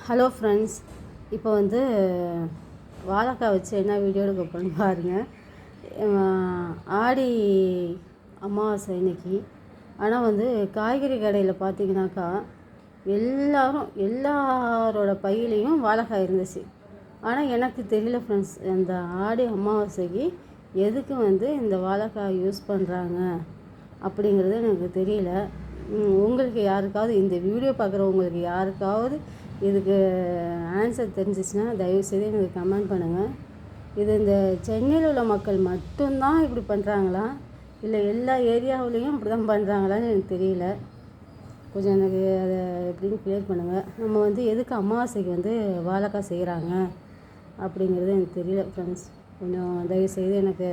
Hello friends, இப்போ வந்து வாழைக்காய் வச்சு என்ன வீடியோ எடுக்க போகிறேன்னு பாருங்கள். ஆடி அமாவாசை இன்னைக்கு. ஆனால் வந்து காய்கறி கடையில் பார்த்தீங்கன்னாக்கா எல்லாரோட பையிலையும் வாழைக்காய் இருந்துச்சு. ஆனால் எனக்கு தெரியல ஃப்ரெண்ட்ஸ், அந்த ஆடி அமாவாசைக்கு எதுக்கு வந்து இந்த வாழைக்காய் யூஸ் பண்ணுறாங்க அப்படிங்கிறது எனக்கு தெரியல. உங்களுக்கு யாருக்காவது இந்த வீடியோ பார்க்குறவங்களுக்கு யாருக்காவது இதுக்கு ஆன்சர் தெரிஞ்சிச்சுன்னா தயவுசெய்து எனக்கு கமெண்ட் பண்ணுங்கள். இது இந்த சென்னையில் உள்ள மக்கள் மட்டும்தான் இப்படி பண்ணுறாங்களா, இல்லை எல்லா ஏரியாவிலையும் அப்படி தான் பண்ணுறாங்களான்னு எனக்கு தெரியல. கொஞ்சம் எனக்கு அதை எப்படின்னு கிளியர் பண்ணுங்கள். நம்ம வந்து எதுக்கு அமாவாசைக்கு வந்து வாழைக்காய் செய்கிறாங்க அப்படிங்கிறது எனக்கு தெரியல ஃப்ரெண்ட்ஸ். கொஞ்சம் தயவுசெய்து எனக்கு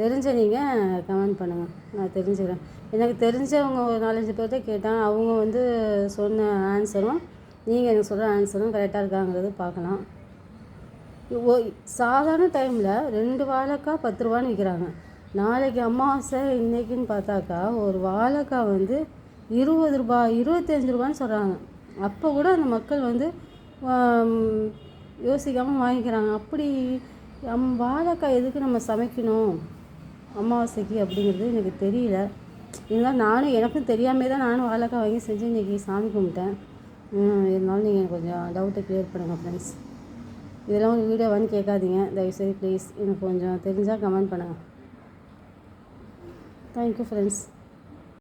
தெரிஞ்ச நீங்கள் கமெண்ட் பண்ணுங்கள், நான் தெரிஞ்சுக்கிறேன். எனக்கு தெரிஞ்சவங்க ஒரு 4-5 பேர்கிட்ட கேட்டேன். அவங்க வந்து சொன்ன ஆன்சரும் நீங்கள் எனக்கு சொல்கிற ஆன்சரும் கரெக்டாக இருக்காங்கிறது பார்க்கலாம். சாதாரண டைமில் 2 வாழைக்காய் 10 ரூபான்னு விற்கிறாங்க. நாளைக்கு அமாவாசை இன்றைக்கின்னு பார்த்தாக்கா ஒரு வாழைக்காய் வந்து 20 ரூபா 25 ரூபான்னு சொல்கிறாங்க. அப்போ கூட அந்த மக்கள் வந்து யோசிக்காமல் வாங்கிக்கிறாங்க. அப்படி வாழைக்காய் எதுக்கு நம்ம சமைக்கணும் அமாவாசைக்கு அப்படிங்கிறது எனக்கு தெரியல. இருந்தாலும் எனக்கும் தெரியாமல் தான் நானும் வாழைக்காய் வாங்கி செஞ்சு இன்றைக்கி சாமி கும்பிட்டேன். இருந்தாலும் நீங்கள் கொஞ்சம் டவுட்டை க்ளியர் பண்ணுங்கள் ஃப்ரெண்ட்ஸ். இதெல்லாம் ஒரு வீடியோவான்னு கேட்காதீங்க தயவுசெய்து ப்ளீஸ். எனக்கு கொஞ்சம் தெரிஞ்சால் கமெண்ட் பண்ணுங்கள். Thank you friends.